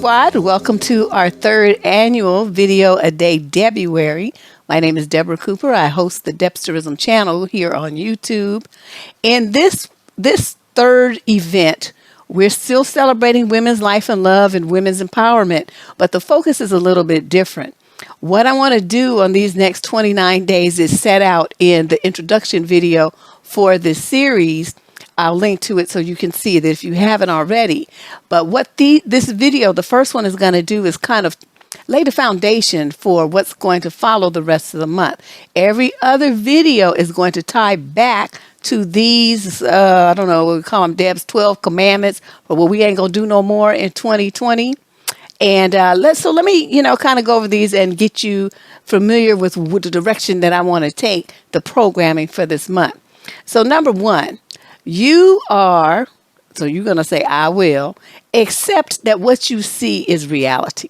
Squad. Welcome to our third annual Video-a-Day Debruary. My name is Deborrah Cooper. I host the Debsterism Channel here on YouTube. In this third event, we're still celebrating women's life and love and women's empowerment, but the focus is a little bit different. What I want to do on these next 29 days is set out in the introduction video for this series. I'll link to it so you can see it if you haven't already. But what this video, the first one, is going to do is kind of lay the foundation for what's going to follow the rest of the month. Every other video is going to tie back to these, I don't know, we call them Deb's 12 commandments, but what we ain't going to do no more in 2020. And let me, kind of go over these and get you familiar with the direction that I want to take the programming for this month. So number one, you're going to say, I will, accept that what you see is reality.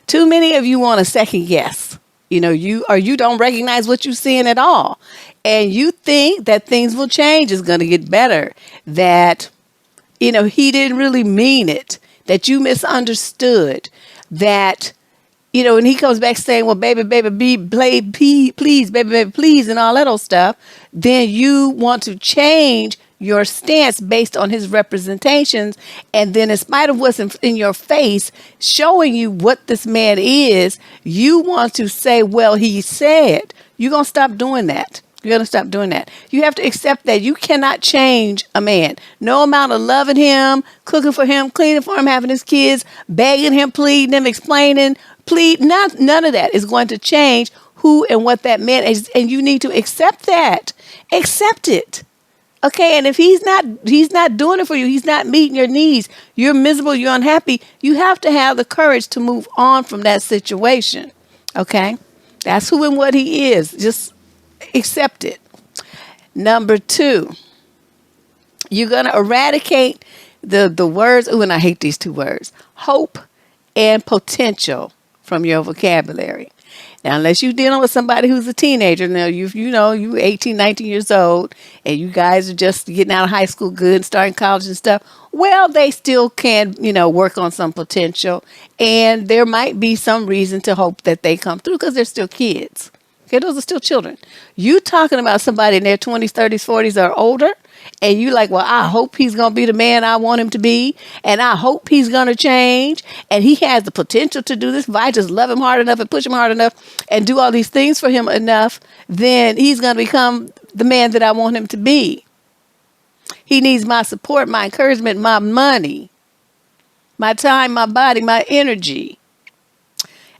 Too many of you want to second guess. You don't recognize what you're seeing at all. And you think that things will change, it's going to get better, that, he didn't really mean it, that you misunderstood, that, and he comes back saying, well, baby, please, baby, please, and all that old stuff, then you want to change your stance based on his representations. And then in spite of what's in your face, showing you what this man is, you want to say, well, he said. You're going to stop doing that. You're going to stop doing that. You have to accept that you cannot change a man. No amount of loving him, cooking for him, cleaning for him, having his kids, begging him, pleading him, explaining, none of that is going to change who and what that man is. And you need to accept that. Accept it. Okay, and if he's not doing it for you, he's not meeting your needs, you're miserable, you're unhappy, you have to have the courage to move on from that situation. Okay? That's who and what he is. Just accept it. Number two, you're going to eradicate the words, and I hate these two words, hope and potential from your vocabulary. Now, unless you're dealing with somebody who's a teenager, now you're 18, 19 years old, and you guys are just getting out of high school good and starting college and stuff, well, they still can, work on some potential, and there might be some reason to hope that they come through because they're still kids. Okay, those are still children. You talking about somebody in their 20s, 30s, 40s or older, and you like, well, I hope he's going to be the man I want him to be, and I hope he's going to change, and he has the potential to do this. If I just love him hard enough and push him hard enough and do all these things for him enough, then he's going to become the man that I want him to be. He needs my support, my encouragement, my money, my time, my body, my energy.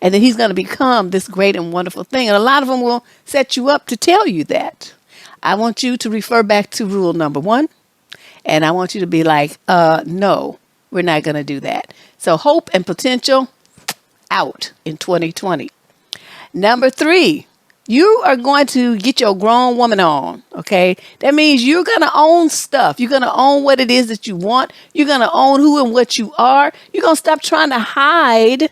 And then he's going to become this great and wonderful thing. And a lot of them will set you up to tell you that. I want you to refer back to rule number one. And I want you to be like, no, we're not going to do that. So hope and potential out in 2020. Number three, you are going to get your grown woman on. Okay. That means you're going to own stuff. You're going to own what it is that you want. You're going to own who and what you are. You're going to stop trying to hide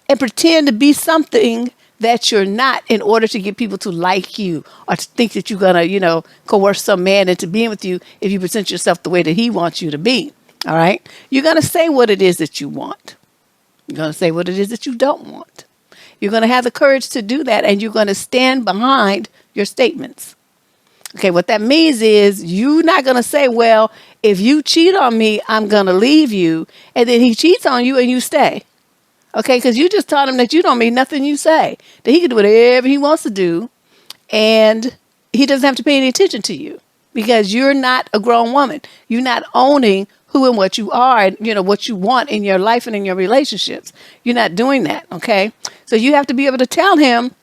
and pretend to be something that you're not in order to get people to like you or to think that you're going to, coerce some man into being with you if you present yourself the way that he wants you to be. All right. You're going to say what it is that you want. You're going to say what it is that you don't want. You're going to have the courage to do that, and you're going to stand behind your statements. Okay. What that means is you're not going to say, well, if you cheat on me, I'm going to leave you. And then he cheats on you and you stay. Okay, because you just taught him that you don't mean nothing you say, that he can do whatever he wants to do, and he doesn't have to pay any attention to you because you're not a grown woman. You're not owning who and what you are and, what you want in your life and in your relationships. You're not doing that, okay? So you have to be able to tell him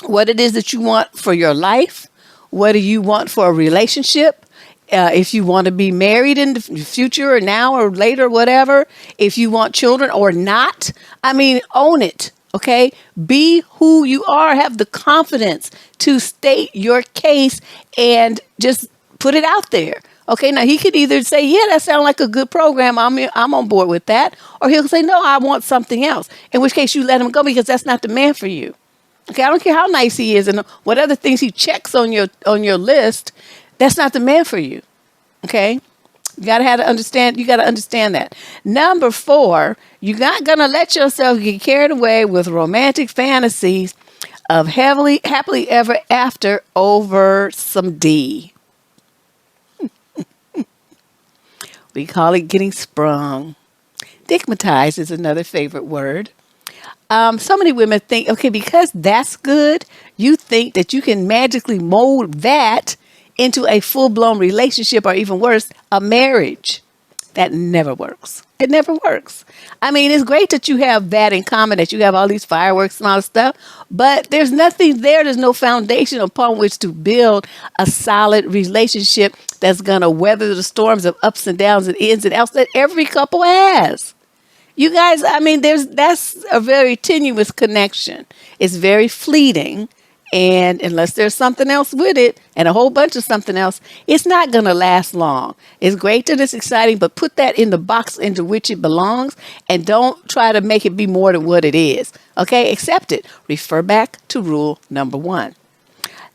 what it is that you want for your life, what do you want for a relationship, if you want to be married in the future or now or later, whatever, if you want children or not, own it, okay? Be who you are. Have the confidence to state your case and just put it out there. Okay, now he could either say, yeah, that sounds like a good program. I'm on board with that. Or he'll say, no, I want something else. In which case you let him go because that's not the man for you. Okay, I don't care how nice he is and what other things he checks on your list. That's not the man for you. Okay? You got to understand that. Number 4, you're not going to let yourself get carried away with romantic fantasies of happily ever after over some D. We call it getting sprung. Stigmatized is another favorite word. So many women think, okay, because that's good, you think that you can magically mold that into a full-blown relationship, or even worse, a marriage. That never works. It never works. I mean, it's great that you have that in common, that you have all these fireworks and all this stuff, but there's nothing there. There's no foundation upon which to build a solid relationship that's going to weather the storms of ups and downs and ins and outs that every couple has. You guys, I mean, that's a very tenuous connection. It's very fleeting. And unless there's something else with it and a whole bunch of something else, it's not going to last long. It's great that it's exciting, but put that in the box into which it belongs and don't try to make it be more than what it is. Okay, accept it. Refer back to rule number 1.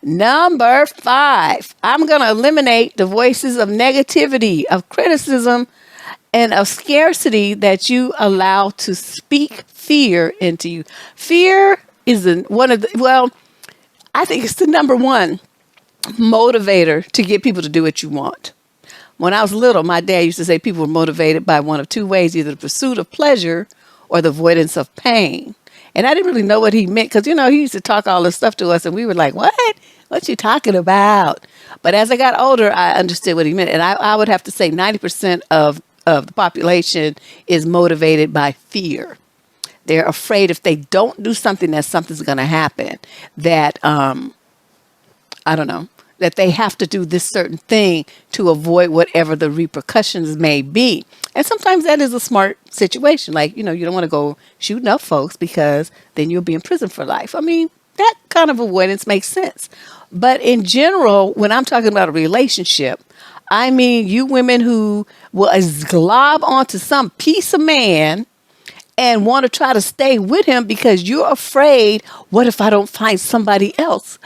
Number 5, I'm going to eliminate the voices of negativity, of criticism, and of scarcity that you allow to speak fear into you. Fear is I think it's the number 1 motivator to get people to do what you want. When I was little, my dad used to say people were motivated by one of 2 ways, either the pursuit of pleasure or the avoidance of pain. And I didn't really know what he meant because, he used to talk all this stuff to us and we were like, what? What you talking about? But as I got older, I understood what he meant. And I would have to say 90% of the population is motivated by fear. They're afraid if they don't do something, that something's going to happen. That, that they have to do this certain thing to avoid whatever the repercussions may be. And sometimes that is a smart situation. Like, you don't want to go shooting up folks because then you'll be in prison for life. I mean, that kind of avoidance makes sense. But in general, when I'm talking about a relationship, I mean, you women who will glob onto some piece of man and want to try to stay with him because you're afraid, what if I don't find somebody else?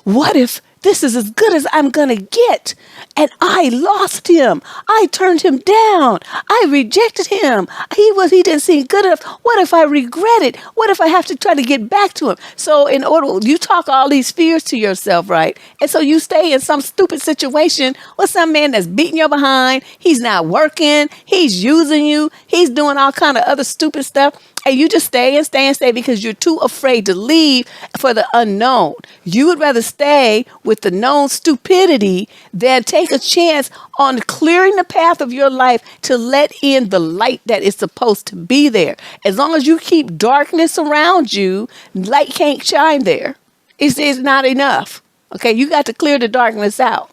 What if this is as good as I'm going to get? And I lost him. I turned him down. I rejected him. He didn't seem good enough. What if I regret it? What if I have to try to get back to him? So you talk all these fears to yourself, right? And so you stay in some stupid situation with some man that's beating your behind. He's not working. He's using you. He's doing all kind of other stupid stuff. And you just stay and stay and stay because you're too afraid to leave for the unknown. You would rather stay with the known stupidity than take a chance on clearing the path of your life to let in the light that is supposed to be there. As long as you keep darkness around you, light can't shine there. It's not enough. Okay, you got to clear the darkness out.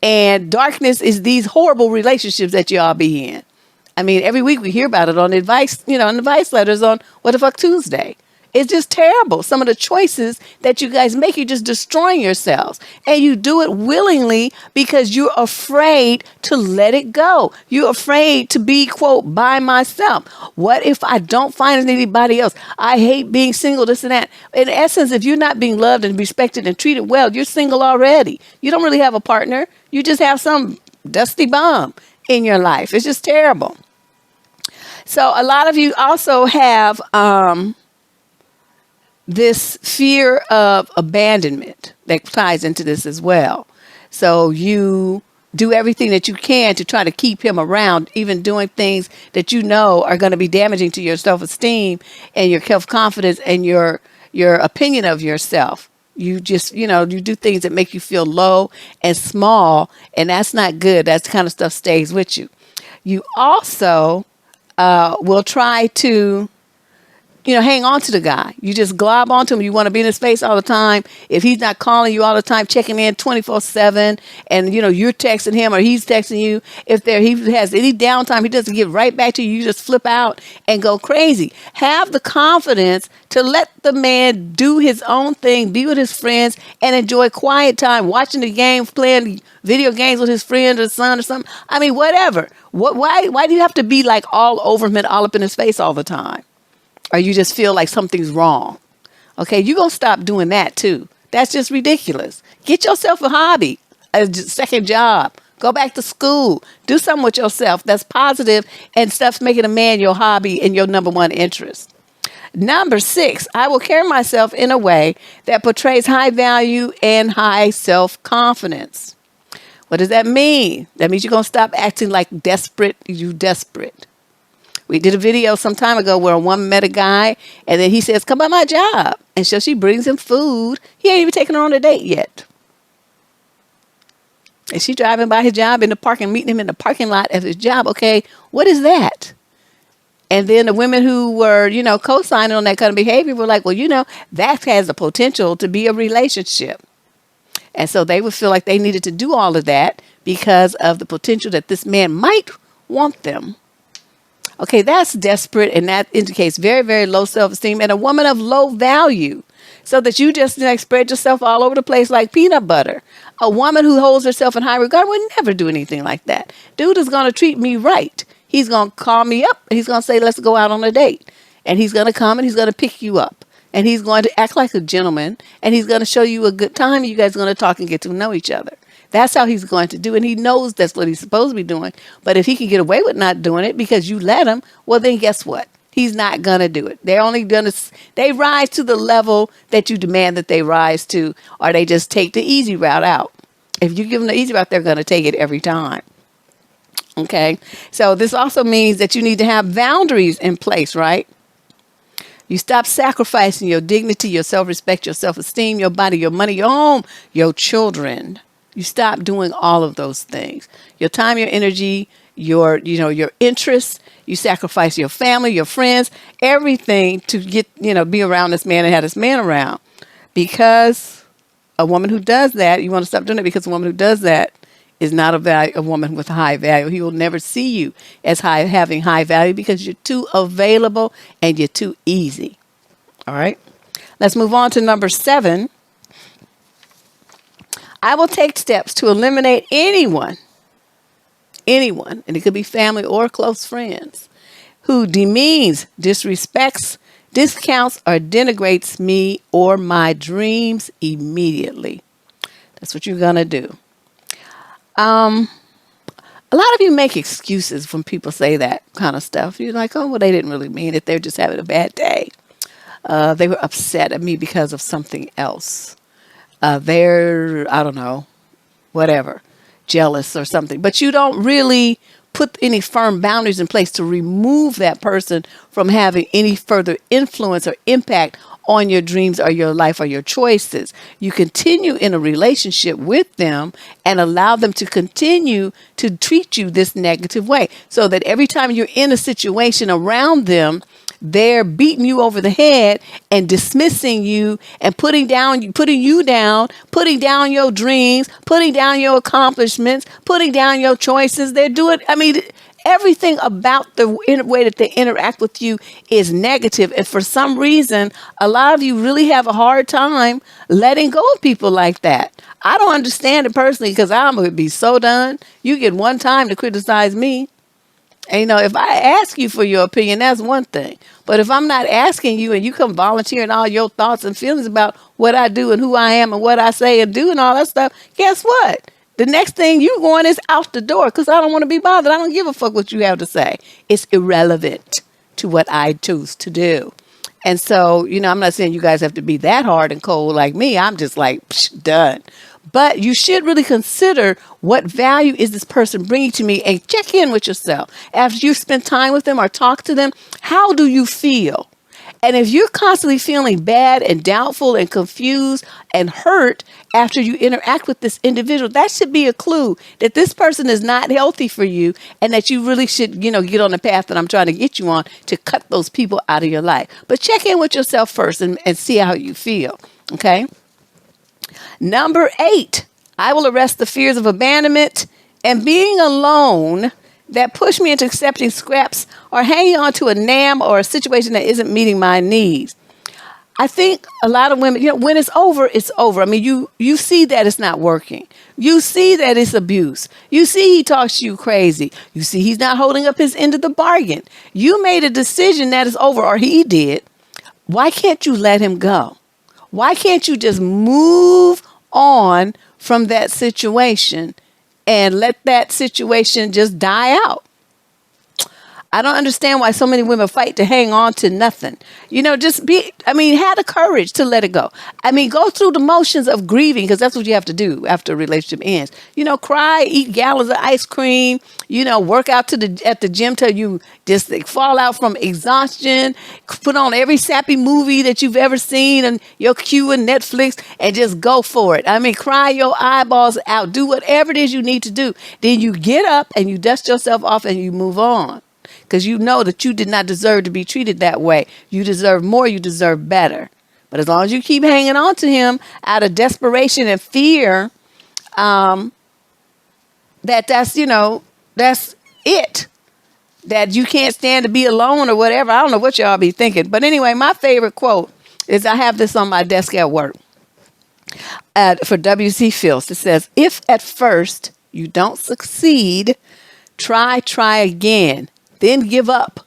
And darkness is these horrible relationships that y'all be in. I mean, every week we hear about it on advice, in advice letters on What the Fuck Tuesday. It's just terrible. Some of the choices that you guys make, you're just destroying yourselves. And you do it willingly because you're afraid to let it go. You're afraid to be, quote, by myself. What if I don't find anybody else? I hate being single, this and that. In essence, if you're not being loved and respected and treated well, you're single already. You don't really have a partner. You just have some dusty bum in your life. It's just terrible. So a lot of you also have this fear of abandonment that ties into this as well. So you do everything that you can to try to keep him around, even doing things that you know are going to be damaging to your self-esteem and your self-confidence and your opinion of yourself. You just, you do things that make you feel low and small, and that's not good. That kind of stuff stays with you. You also will try to, hang on to the guy. You just glob onto him. You want to be in his face all the time. If he's not calling you all the time, checking in 24/7, and, you're texting him or he's texting you, if he has any downtime, he doesn't get right back to you, you just flip out and go crazy. Have the confidence to let the man do his own thing, be with his friends, and enjoy quiet time, watching the games, playing video games with his friend or son or something. I mean, whatever. Why do you have to be like all over him and all up in his face all the time? Or you just feel like something's wrong. Okay, you're going to stop doing that too. That's just ridiculous. Get yourself a hobby, a second job, Go back to school. Do something with yourself that's positive and stuff's making a man your hobby and your number one interest. Number 6, I will carry myself in a way that portrays high value and high self-confidence. What does that mean? That means you're going to stop acting like desperate. We did a video some time ago where a woman met a guy and then he says, come by my job. And so she brings him food. He ain't even taken her on a date yet. And she driving by his job in the parking, meeting him in the parking lot of his job. Okay, what is that? And then the women who were, co-signing on that kind of behavior were like, well, that has the potential to be a relationship. And so they would feel like they needed to do all of that because of the potential that this man might want them. Okay, that's desperate, and that indicates very, very low self-esteem and a woman of low value. So that you just spread yourself all over the place like peanut butter. A woman who holds herself in high regard would never do anything like that. Dude is going to treat me right. He's going to call me up. He's going to say, let's go out on a date. And he's going to come and he's going to pick you up. And he's going to act like a gentleman. And he's going to show you a good time. And you guys are going to talk and get to know each other. That's how he's going to do. And he knows that's what he's supposed to be doing. But if he can get away with not doing it because you let him, well, then guess what? He's not going to do it. They're only going to, they rise to the level that you demand that they rise to, or they just take the easy route out. If you give them the easy route, they're going to take it every time. Okay. So this also means that you need to have boundaries in place, right? You stop sacrificing your dignity, your self-respect, your self-esteem, your body, your money, your home, your children. You stop doing all of those things. Your time, your energy, your interests. You sacrifice your family, your friends, everything to get, be around this man and have this man around. Because a woman who does that, you want to stop doing it because a woman who does that is not a woman with high value. He will never see you as having high value because you're too available and you're too easy. All right. Let's move on to number 7. I will take steps to eliminate anyone, and it could be family or close friends, who demeans, disrespects, discounts, or denigrates me or my dreams immediately. That's what you're going to do. A lot of you make excuses when people say that kind of stuff. You're like, oh, well, they didn't really mean it. They're just having a bad day. They were upset at me because of something else. They're, I don't know, whatever, jealous or something. But you don't really put any firm boundaries in place to remove that person from having any further influence or impact on your dreams or your life or your choices. You continue in a relationship with them and allow them to continue to treat you this negative way, so that every time you're in a situation around them, they're beating you over the head and dismissing you and putting you down, putting down your dreams, putting down your accomplishments, putting down your choices. They're doing, everything about the way that they interact with you is negative. And for some reason, a lot of you really have a hard time letting go of people like that. I don't understand it personally because I'm going to be so done. You get one time to criticize me. And, if I ask you for your opinion, that's one thing. But if I'm not asking you and you come volunteering all your thoughts and feelings about what I do and who I am and what I say and do and all that stuff, guess what? The next thing you going is out the door because I don't want to be bothered. I don't give a fuck what you have to say. It's irrelevant to what I choose to do. And so, I'm not saying you guys have to be that hard and cold like me. I'm just like, done. But you should really consider what value is this person bringing to me and check in with yourself. After you spend time with them or talk to them, how do you feel? And if you're constantly feeling bad and doubtful and confused and hurt after you interact with this individual, that should be a clue that this person is not healthy for you and that you really should, get on the path that I'm trying to get you on to cut those people out of your life. But check in with yourself first and see how you feel. Okay. Number 8, I will arrest the fears of abandonment and being alone that push me into accepting scraps or hanging on to a NAM or a situation that isn't meeting my needs. I think a lot of women, when it's over, it's over. You see that it's not working. You see that it's abuse. You see he talks to you crazy. You see he's not holding up his end of the bargain. You made a decision that is over, or he did. Why can't you let him go? Why can't you just move on from that situation and let that situation just die out. I don't understand why so many women fight to hang on to nothing. Have the courage to let it go. Go through the motions of grieving, because that's what you have to do after a relationship ends. Cry, eat gallons of ice cream, work out at the gym till you just fall out from exhaustion, put on every sappy movie that you've ever seen and your queue and Netflix and just go for it. Cry your eyeballs out. Do whatever it is you need to do. Then you get up and you dust yourself off and you move on. Because you know that you did not deserve to be treated that way. You deserve more. You deserve better. But as long as you keep hanging on to him out of desperation and fear, that's it. That you can't stand to be alone or whatever. I don't know what y'all be thinking. But anyway, my favorite quote is, I have this on my desk at work for W.C. Fields. It says, "If at first you don't succeed, try again. Then give up.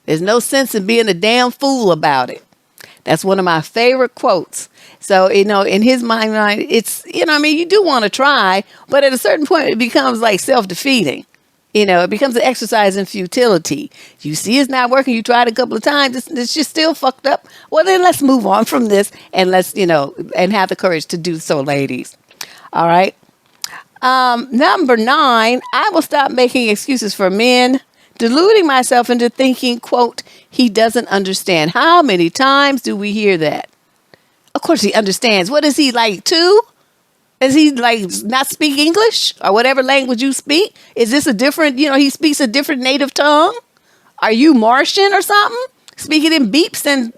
There's no sense in being a damn fool about it." That's one of my favorite quotes. So, in his mind, it's, you do want to try, but at a certain point, it becomes like self-defeating. It becomes an exercise in futility. You see it's not working. You tried a couple of times. It's just still fucked up. Well, then let's move on from this and let's, and have the courage to do so, ladies. All right. Number 9, I will stop making excuses for men, deluding myself into thinking, quote, he doesn't understand. How many times do we hear that? Of course he understands. What is he, like 2? Is he not speak English or whatever language you speak? Is this a different, he speaks a different native tongue? Are you Martian or something? Speaking in beeps and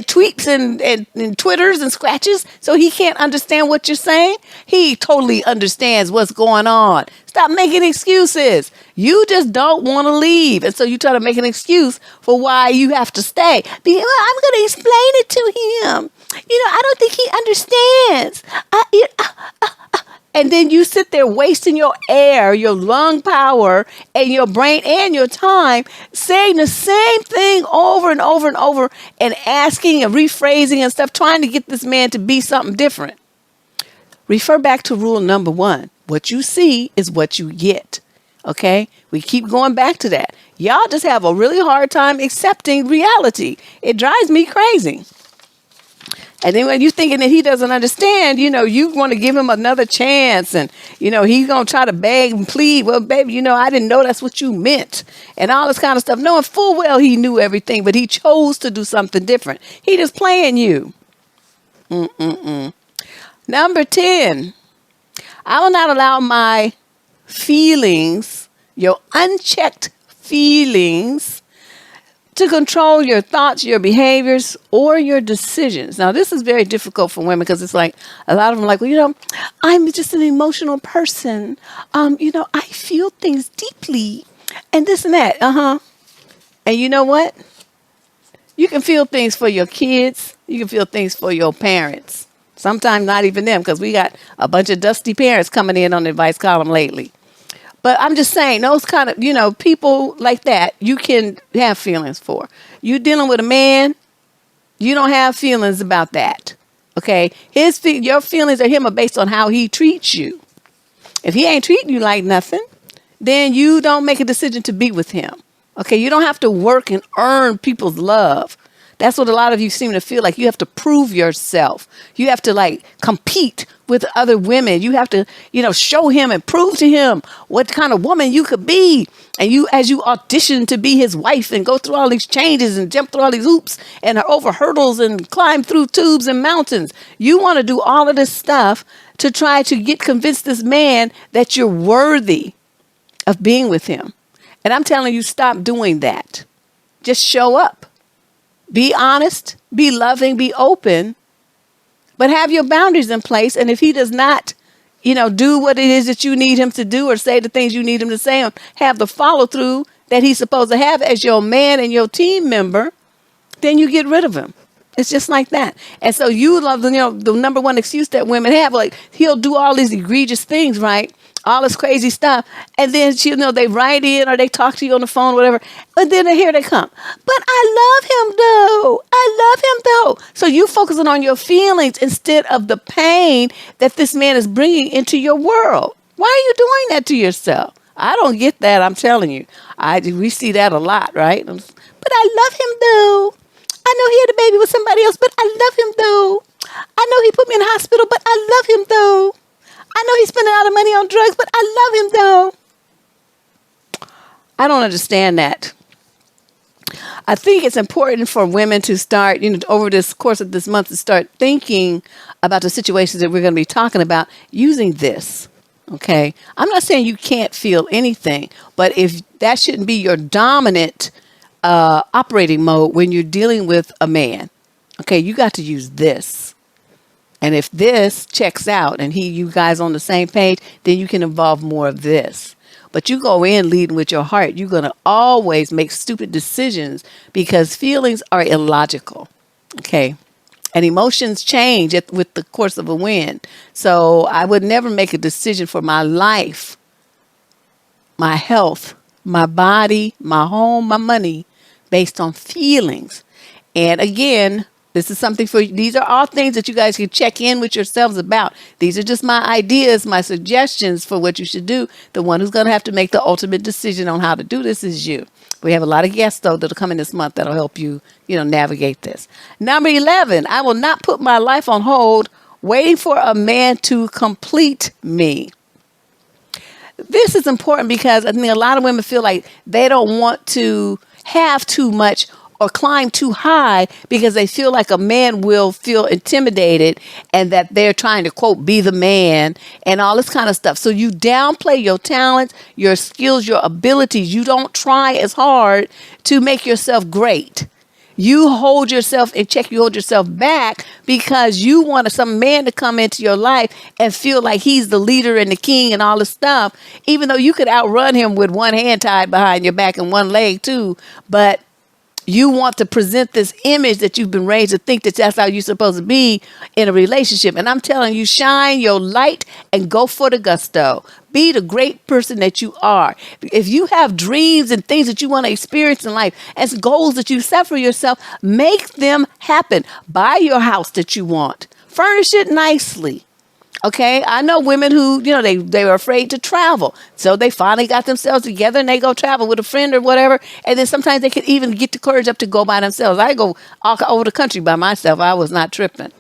tweets and twitters and scratches, so he can't understand what you're saying? He totally understands what's going on. Stop making excuses. You just don't want to leave. And so you try to make an excuse for why you have to stay. I'm going to explain it to him. I don't think he understands. And then you sit there wasting your air, your lung power, and your brain and your time saying the same thing over and over and over and asking and rephrasing and stuff, trying to get this man to be something different. Refer back to rule number 1. What you see is what you get. Okay? We keep going back to that. Y'all just have a really hard time accepting reality. It drives me crazy. And then when you're thinking that he doesn't understand, you want to give him another chance. And, he's going to try to beg and plead. Well, baby, I didn't know that's what you meant. And all this kind of stuff. Knowing full well he knew everything, but he chose to do something different. He just playing you. Number 10, I will not allow my feelings, your unchecked feelings, to control your thoughts, your behaviors, or your decisions. Now, this is very difficult for women because it's like a lot of them are like, well, I'm just an emotional person. I feel things deeply and this and that. And you know what? You can feel things for your kids. You can feel things for your parents. Sometimes not even them, because we got a bunch of dusty parents coming in on the advice column lately. But I'm just saying, those kind of, people like that, you can have feelings for. You dealing with a man, you don't have feelings about that. Okay? Your feelings of him are based on how he treats you. If he ain't treating you like nothing, then you don't make a decision to be with him. Okay? You don't have to work and earn people's love. That's what a lot of you seem to feel like. You have to prove yourself. You have to compete with other women. You have to, show him and prove to him what kind of woman you could be. And as you audition to be his wife and go through all these changes and jump through all these hoops and over hurdles and climb through tubes and mountains, you want to do all of this stuff to try to convince this man that you're worthy of being with him. And I'm telling you, stop doing that. Just show up. Be honest, be loving, be open, but have your boundaries in place. And if he does not, do what it is that you need him to do or say the things you need him to say, or have the follow through that he's supposed to have as your man and your team member, then you get rid of him. It's just like that. And so you love, the number one excuse that women have, he'll do all these egregious things, right? All this crazy stuff. And then, they write in or they talk to you on the phone, whatever. But then here they come. But I love him though. I love him though. So you focusing on your feelings instead of the pain that this man is bringing into your world. Why are you doing that to yourself? I don't get that. I'm telling you. We see that a lot, right? But I love him though. I know he had a baby with somebody else, but I love him though. I know he put me in the hospital, but I love him though. I know he's spending a lot of money on drugs, but I love him though. I don't understand that. I think it's important for women to start, over this course of this month, to start thinking about the situations that we're going to be talking about using this. Okay. I'm not saying you can't feel anything, but if that shouldn't be your dominant operating mode when you're dealing with a man, okay, you got to use this. And if this checks out and you guys on the same page, then you can involve more of this. But you go in leading with your heart, you're going to always make stupid decisions because feelings are illogical. Okay. And emotions change with the course of a wind. So I would never make a decision for my life, my health, my body, my home, my money based on feelings. And again, these are all things that you guys can check in with yourselves about. These are just my ideas, my suggestions for what you should do. The one who's going to have to make the ultimate decision on how to do this is you. We have a lot of guests, though, that'll come in this month that'll help you, navigate this. Number 11, I will not put my life on hold waiting for a man to complete me. This is important because I think a lot of women feel like they don't want to have too much or climb too high because they feel like a man will feel intimidated and that they're trying to, quote, be the man and all this kind of stuff. So you downplay your talents, your skills, your abilities. You don't try as hard to make yourself great. You hold yourself in check. You hold yourself back because you want some man to come into your life and feel like he's the leader and the king and all this stuff, even though you could outrun him with one hand tied behind your back and one leg too. But you want to present this image that you've been raised to think that that's how you're supposed to be in a relationship. And I'm telling you, shine your light and go for the gusto. Be the great person that you are. If you have dreams and things that you want to experience in life as goals that you set for yourself, make them happen. Buy your house that you want. Furnish it nicely. Okay, I know women who, they were afraid to travel. So they finally got themselves together and they go travel with a friend or whatever. And then sometimes they can even get the courage up to go by themselves. I go all over the country by myself. I was not tripping.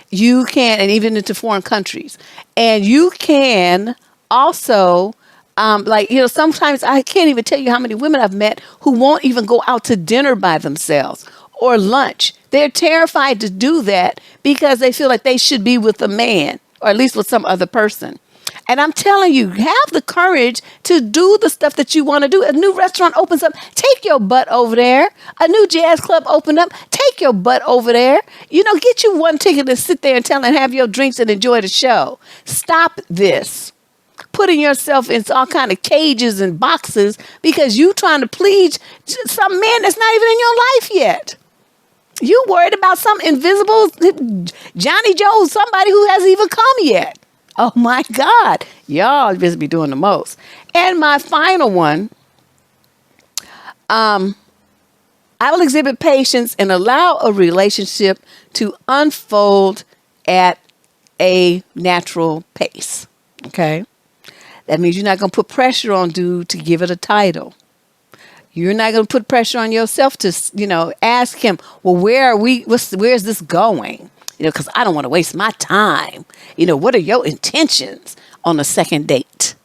You can, and even into foreign countries. And you can also, sometimes I can't even tell you how many women I've met who won't even go out to dinner by themselves or lunch. They're terrified to do that because they feel like they should be with a man. Or at least with some other person. And I'm telling you, have the courage to do the stuff that you want to do. A new restaurant opens up, take your butt over there. A new jazz club open up, take your butt over there. Get you one ticket and sit there and have your drinks and enjoy the show. Stop this. Putting yourself in all kind of cages and boxes because you trying to please some man that's not even in your life yet. You worried about some invisible Johnny Joe, somebody who hasn't even come yet. Oh my God. Y'all just be doing the most. And my final one, I will exhibit patience and allow a relationship to unfold at a natural pace. Okay. That means you're not going to put pressure on dude to give it a title. You're not going to put pressure on yourself to, ask him, well, where's this going? Because I don't want to waste my time. What are your intentions on a second date?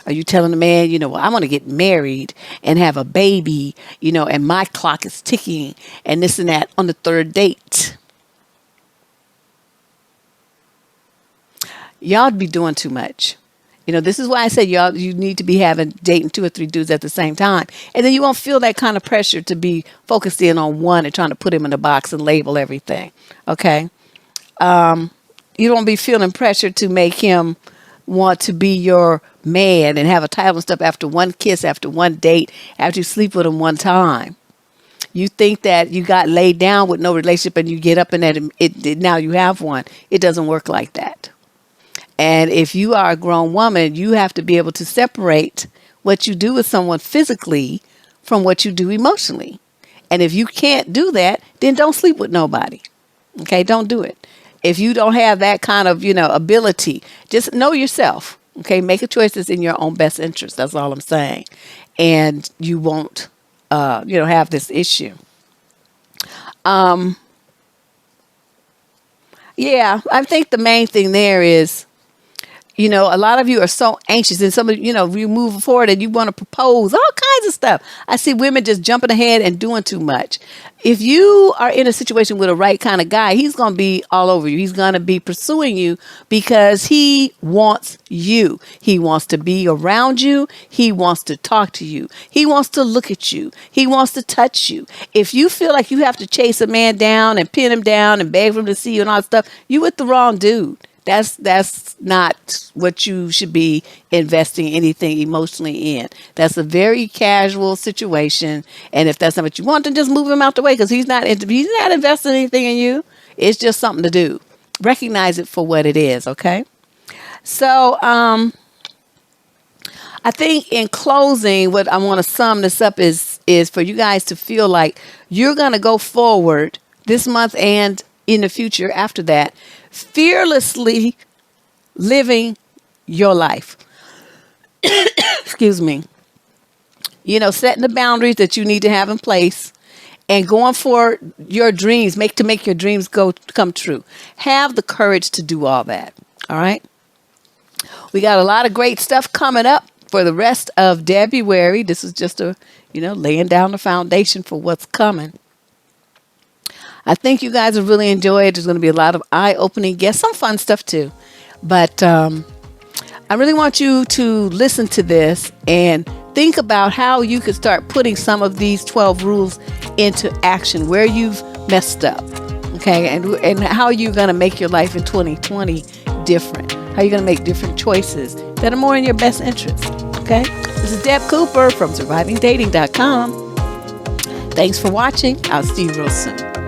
Are you telling the man, well, I want to get married and have a baby, and my clock is ticking and this and that on the third date? Y'all be doing too much. This is why I said you need to be dating 2 or 3 dudes at the same time. And then you won't feel that kind of pressure to be focused in on one and trying to put him in a box and label everything. Okay. You don't be feeling pressure to make him want to be your man and have a title and stuff after one kiss, after one date, after you sleep with him one time. You think that you got laid down with no relationship and you get up and now you have one. It doesn't work like that. And if you are a grown woman, you have to be able to separate what you do with someone physically from what you do emotionally. And if you can't do that, then don't sleep with nobody. Okay, don't do it. if you don't have that kind of, ability, just know yourself. Okay, make a choice that's in your own best interest. That's all I'm saying, and you won't, have this issue. Yeah, I think the main thing there is, a lot of you are so anxious, and some of you move forward and you want to propose all kinds of stuff. I see women just jumping ahead and doing too much. If you are in a situation with a right kind of guy, he's going to be all over you. He's going to be pursuing you because he wants you. He wants to be around you. He wants to talk to you. He wants to look at you. He wants to touch you. If you feel like you have to chase a man down and pin him down and beg for him to see you and all that stuff, you with the wrong dude. That's not what you should be investing anything emotionally in. That's a very casual situation, and if that's not what you want, then just move him out the way because he's not investing anything in you. It's just something to do. Recognize it for what it is. Okay. So I think in closing, what I want to sum this up is for you guys to feel like you're going to go forward this month and in the future after that, fearlessly living your life. Excuse me. Setting the boundaries that you need to have in place and going for your dreams, make your dreams come true. Have the courage to do all that. All right. We got a lot of great stuff coming up for the rest of Debruary. This is just laying down the foundation for what's coming. I think you guys will really enjoy it. There's going to be a lot of eye-opening guests, some fun stuff too. But I really want you to listen to this and think about how you could start putting some of these 12 rules into action, where you've messed up, okay, and how you're going to make your life in 2020 different, how you're going to make different choices that are more in your best interest, okay? This is Deb Cooper from SurvivingDating.com. Thanks for watching. I'll see you real soon.